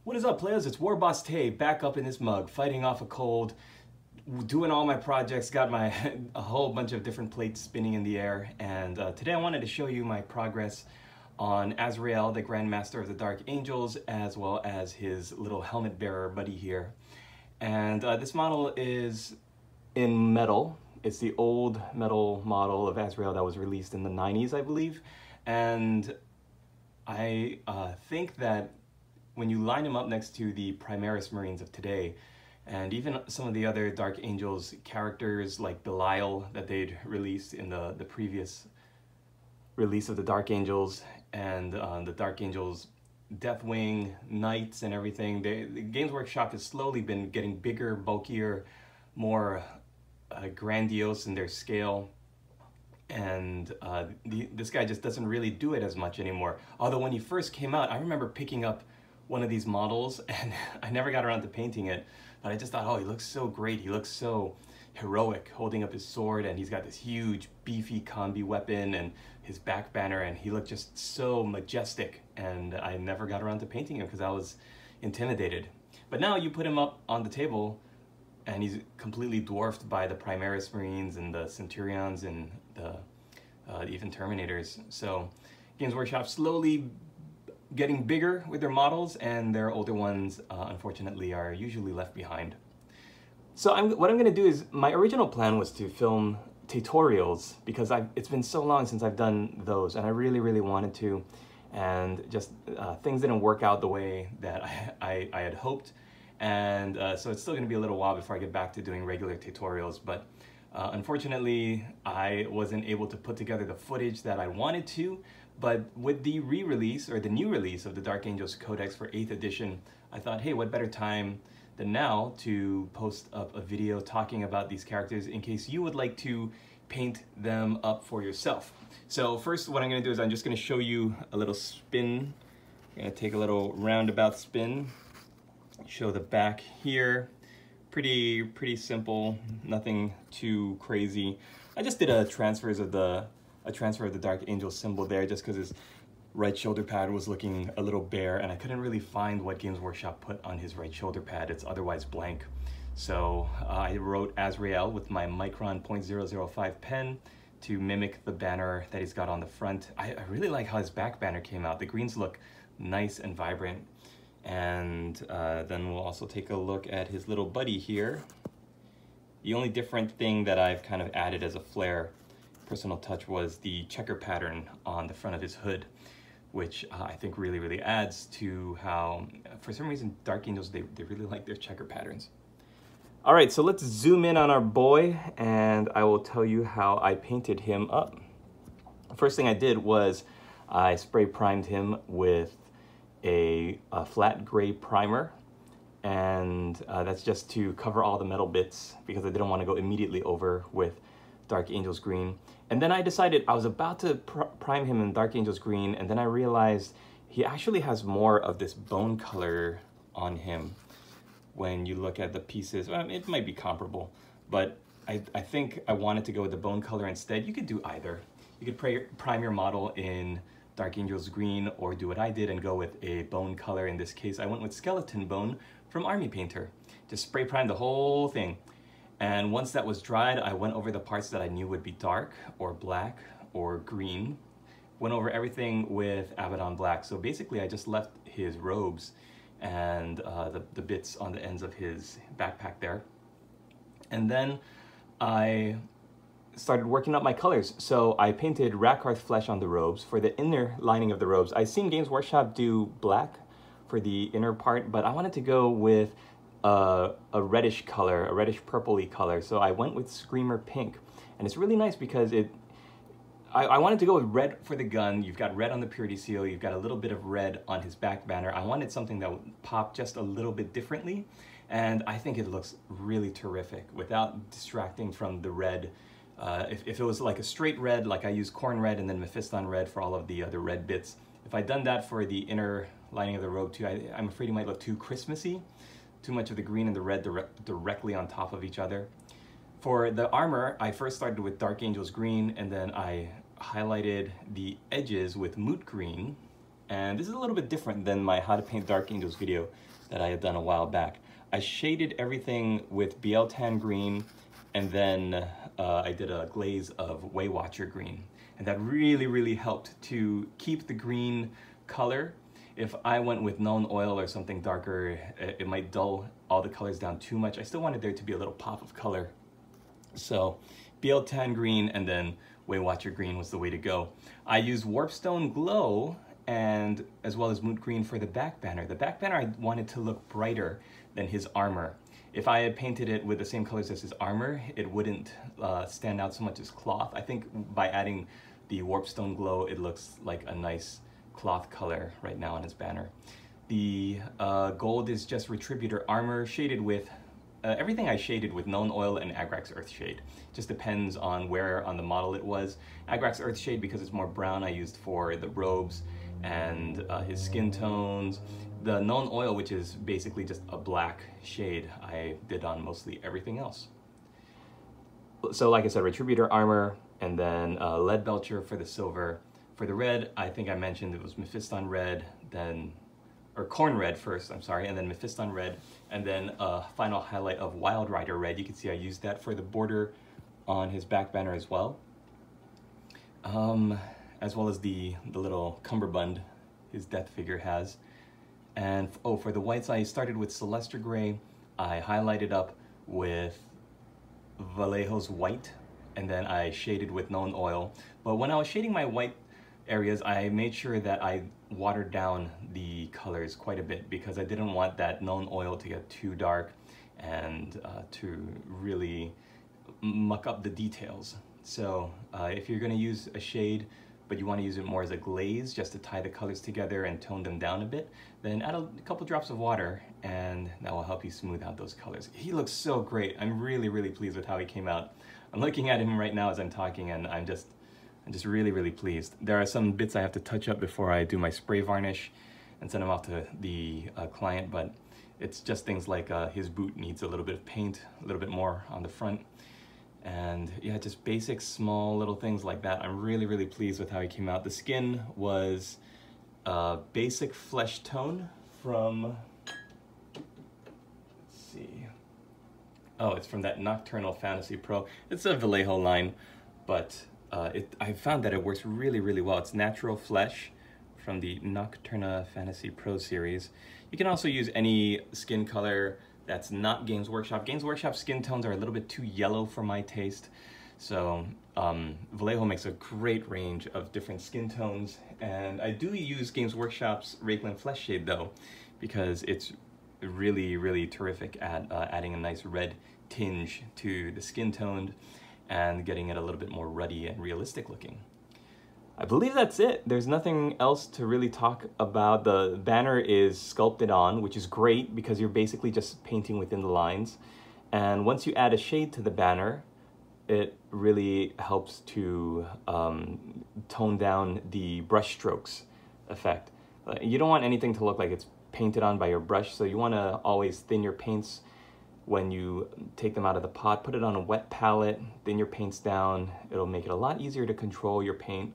What is up, players? It's War Boss Tay back up in this mug, fighting off a cold, doing all my projects, got my a whole bunch of different plates spinning in the air, and today I wanted to show you my progress on Azrael, the Grandmaster of the Dark Angels, as well as his little helmet bearer buddy here. And this model is in metal. It's the old metal model of Azrael that was released in the 90s, I believe. And I think that when you line him up next to the Primaris Marines of today, and even some of the other Dark Angels characters like Belial that they'd released in the previous release of the Dark Angels, and the Dark Angels Deathwing Knights and everything, the Games Workshop has slowly been getting bigger, bulkier, more grandiose in their scale. And this guy just doesn't really do it as much anymore. Although when he first came out, I remember picking up one of these models and I never got around to painting it, but I just thought, oh, he looks so great. He looks so heroic holding up his sword, and he's got this huge beefy combi weapon and his back banner, and he looked just so majestic. And I never got around to painting him because I was intimidated. But now you put him up on the table and he's completely dwarfed by the Primaris Marines and the Centurions and the even Terminators. So Games Workshop slowly getting bigger with their models, and their older ones, unfortunately, are usually left behind. So what I'm going to do is, my original plan was to film tutorials, because it's been so long since I've done those, and I really, really wanted to, and just things didn't work out the way that I had hoped, and so it's still going to be a little while before I get back to doing regular tutorials, but unfortunately, I wasn't able to put together the footage that I wanted to. But with the re-release, or the new release of the Dark Angels Codex for 8th edition, I thought, hey, what better time than now to post up a video talking about these characters in case you would like to paint them up for yourself. So first, what I'm going to do is I'm just going to show you a little spin. I'm going to take a little roundabout spin, show the back here. Pretty simple, nothing too crazy. I just did a transfer of the Dark Angel symbol there just because his right shoulder pad was looking a little bare, and I couldn't really find what Games Workshop put on his right shoulder pad. It's otherwise blank. So I wrote Azrael with my Micron .005 pen to mimic the banner that he's got on the front. I really like how his back banner came out. The greens look nice and vibrant. And then we'll also take a look at his little buddy here. The only different thing that I've kind of added as a flair, personal touch, was the checker pattern on the front of his hood, which I think really, really adds to how, for some reason, Dark Angels, they really like their checker patterns. All right, so let's zoom in on our boy, and I will tell you how I painted him up. The first thing I did was I spray primed him with a flat gray primer, and that's just to cover all the metal bits because I didn't want to go immediately over with Dark Angels Green. And then I decided I was about to prime him in Dark Angels Green, and then I realized he actually has more of this bone color on him when you look at the pieces. Well, it might be comparable, but I think I wanted to go with the bone color instead. You could do either. You could prime your model in Dark Angels Green, or do what I did and go with a bone color. In this case, I went with Skeleton Bone from Army Painter. Just spray primed the whole thing. And once that was dried, I went over the parts that I knew would be dark or black or green. Went over everything with Abaddon Black. So basically I just left his robes and the bits on the ends of his backpack there. And then I started working up my colors. So I painted Rakarth flesh on the robes. For the inner lining of the robes, I've seen Games Workshop do black for the inner part, but I wanted to go with a reddish color, a reddish purpley color. So I went with Screamer Pink, and it's really nice because I wanted to go with red for the gun. You've got red on the Purity Seal, you've got a little bit of red on his back banner. I wanted something that would pop just a little bit differently, and I think it looks really terrific without distracting from the red. If it was like a straight red, like I used Corn Red and then Mephiston Red for all of the other red bits, if I'd done that for the inner lining of the robe too, I'm afraid it might look too Christmassy, too much of the green and the red directly on top of each other. For the armor, I first started with Dark Angels Green, and then I highlighted the edges with Moot Green, And this is a little bit different than my How to Paint Dark Angels video that I had done a while back. I shaded everything with BL Tan green, and then I did a glaze of Waywatcher green. And that really helped to keep the green color. If I went with known oil or something darker, it might dull all the colors down too much. I still wanted there to be a little pop of color. So BL Tan green and then Waywatcher green was the way to go. I used Warpstone Glow and as well as Moot Green for the back banner. The back banner I wanted to look brighter than his armor. If I had painted it with the same colors as his armor, it wouldn't stand out so much as cloth. I think by adding the Warpstone Glow, it looks like a nice cloth color right now on his banner. The gold is just Retributor armor shaded with everything I shaded with Known Oil and Agrax Earthshade. Just depends on where on the model it was. Agrax Earthshade, because it's more brown, I used for the robes and his skin tones. The Known Oil, which is basically just a black shade, I did on mostly everything else. So like I said, Retributor armor, and then Lead Belcher for the silver. For the red, I think I mentioned it was Mephiston red, then, or Corn red first, I'm sorry, and then Mephiston red, and then a final highlight of Wild Rider red. You can see I used that for the border on his back banner as well. As well as the little cummerbund his death figure has. And for the whites, I started with Celestra Gray. I highlighted up with Vallejo's white, and then I shaded with Known Oil. But when I was shading my white areas, I made sure that I watered down the colors quite a bit because I didn't want that Known Oil to get too dark and to really muck up the details. So if you're going to use a shade, but you want to use it more as a glaze just to tie the colors together and tone them down a bit, then add a couple drops of water and that will help you smooth out those colors. He looks so great. I'm really pleased with how he came out. I'm looking at him right now as I'm talking, and I'm just really pleased. There are some bits I have to touch up before I do my spray varnish and send them off to the client, but it's just things like his boot needs a little bit of paint, a little bit more on the front. And yeah, just basic small little things like that. I'm really pleased with how he came out. The skin was basic flesh tone from, let's see. Oh, it's from that Nocturnal Fantasy Pro. It's a Vallejo line, but I found that it works really well. It's natural flesh from the Nocturna Fantasy Pro series. You can also use any skin color that's not Games Workshop. Games Workshop skin tones are a little bit too yellow for my taste. So Vallejo makes a great range of different skin tones. And I do use Games Workshop's Rayclan Flesh Shade though, because it's really terrific at adding a nice red tinge to the skin tone and getting it a little bit more ruddy and realistic looking. I believe that's it. There's nothing else to really talk about. The banner is sculpted on, which is great because you're basically just painting within the lines. And once you add a shade to the banner, it really helps to tone down the brush strokes effect. You don't want anything to look like it's painted on by your brush, so you want to always thin your paints when you take them out of the pot. Put it on a wet palette, thin your paints down. It'll make it a lot easier to control your paint.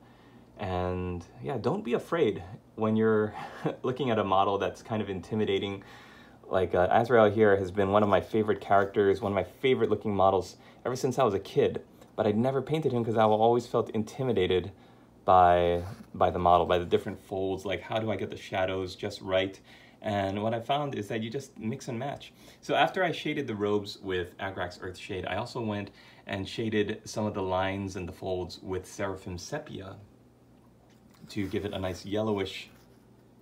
And yeah, don't be afraid when you're looking at a model that's kind of intimidating. Like Azrael here has been one of my favorite characters, one of my favorite looking models ever since I was a kid. But I'd never painted him because I always felt intimidated by the model, by the different folds. Like, how do I get the shadows just right? And what I found is that you just mix and match. So after I shaded the robes with Agrax Earthshade, I also went and shaded some of the lines and the folds with Seraphim Sepia to give it a nice yellowish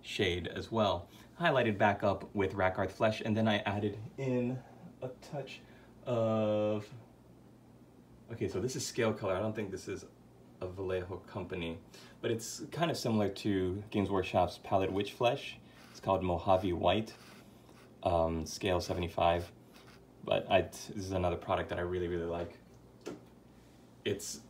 shade as well. Highlighted back up with Rakarth Flesh, and then I added in a touch of, okay, so this is scale color. I don't think this is a Vallejo company, but it's kind of similar to Games Workshop's Palette Witch Flesh. It's called Mojave White, scale 75. But this is another product that I really like. It's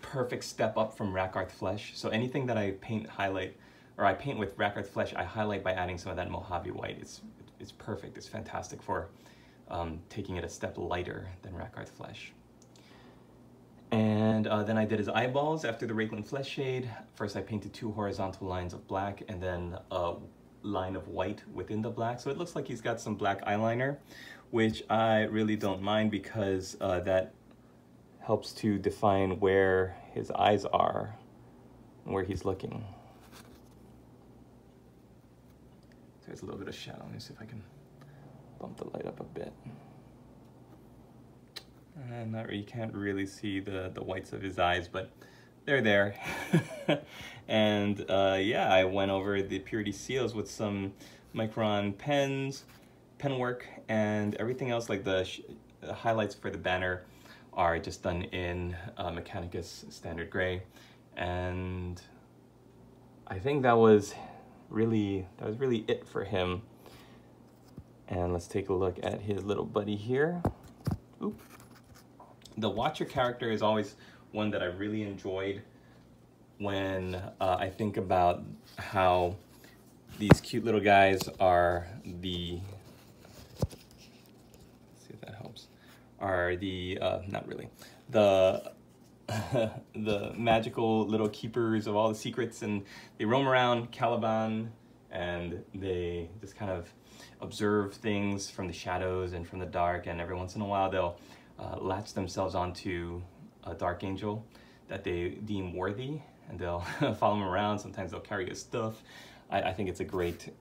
perfect step up from Rakarth Flesh. So anything that I paint with Rakarth Flesh, I highlight by adding some of that Mojave White. It's perfect. It's fantastic for taking it a step lighter than Rakarth Flesh. And then I did his eyeballs after the Rayclan Flesh Shade. First I painted 2 horizontal lines of black and then a line of white within the black. So it looks like he's got some black eyeliner, which I really don't mind because that helps to define where his eyes are and where he's looking. There's a little bit of shadow. Let me see if I can bump the light up a bit. And you can't really see the whites of his eyes, but they're there. And yeah, I went over the purity seals with some Micron pens, pen work, and everything else, like the highlights for the banner are just done in Mechanicus Standard Gray. And I think that was really it for him. And let's take a look at his little buddy here. Oop. The Watcher character is always one that I really enjoyed when I think about how these cute little guys are the, let's see if that helps, are the, not really, the the magical little keepers of all the secrets, and they roam around Caliban and they just kind of observe things from the shadows and from the dark, and every once in a while they'll latch themselves onto a dark angel that they deem worthy, and they'll follow him around. Sometimes they'll carry his stuff. I think it's a great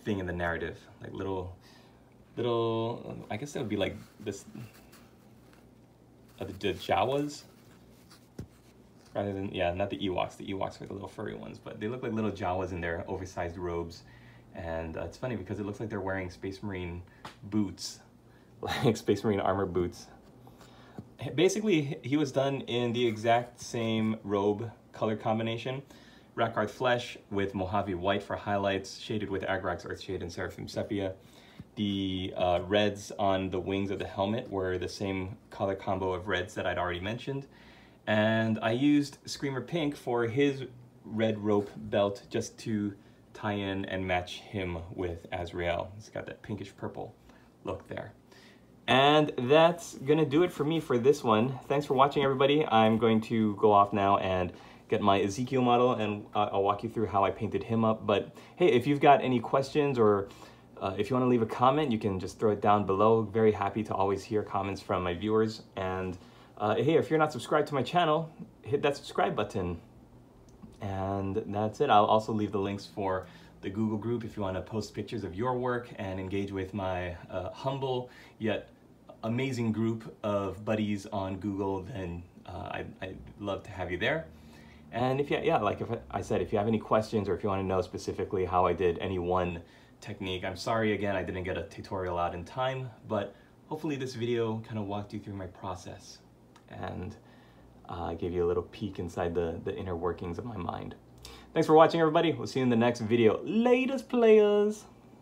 thing in the narrative, like little, I guess that would be like this, the Jawas, rather than, yeah, not the Ewoks. The Ewoks are the little furry ones, but they look like little Jawas in their oversized robes. And it's funny because it looks like they're wearing Space Marine boots, like Space Marine armor boots. Basically, he was done in the exact same robe color combination. Rakarth Flesh with Mojave White for highlights, shaded with Agrax Earthshade and Seraphim Sepia. The reds on the wings of the helmet were the same color combo of reds that I'd already mentioned. And I used Screamer Pink for his red rope belt just to tie in and match him with Azrael. He's got that pinkish purple look there. And that's gonna do it for me for this one. Thanks for watching, everybody. I'm going to go off now and get my Ezekiel model, and I'll walk you through how I painted him up. But hey, if you've got any questions, or if you want to leave a comment, you can just throw it down below. Very happy to always hear comments from my viewers. And hey, if you're not subscribed to my channel, hit that subscribe button. And that's it. I'll also leave the links for the Google group if you want to post pictures of your work and engage with my humble yet amazing group of buddies on Google. Then I'd love to have you there. And if I said, if you have any questions, or if you want to know specifically how I did any one technique, I'm sorry again, I didn't get a tutorial out in time, but hopefully this video kind of walked you through my process and gave you a little peek inside the inner workings of my mind. Thanks for watching, everybody. We'll see you in the next video. Latest, players.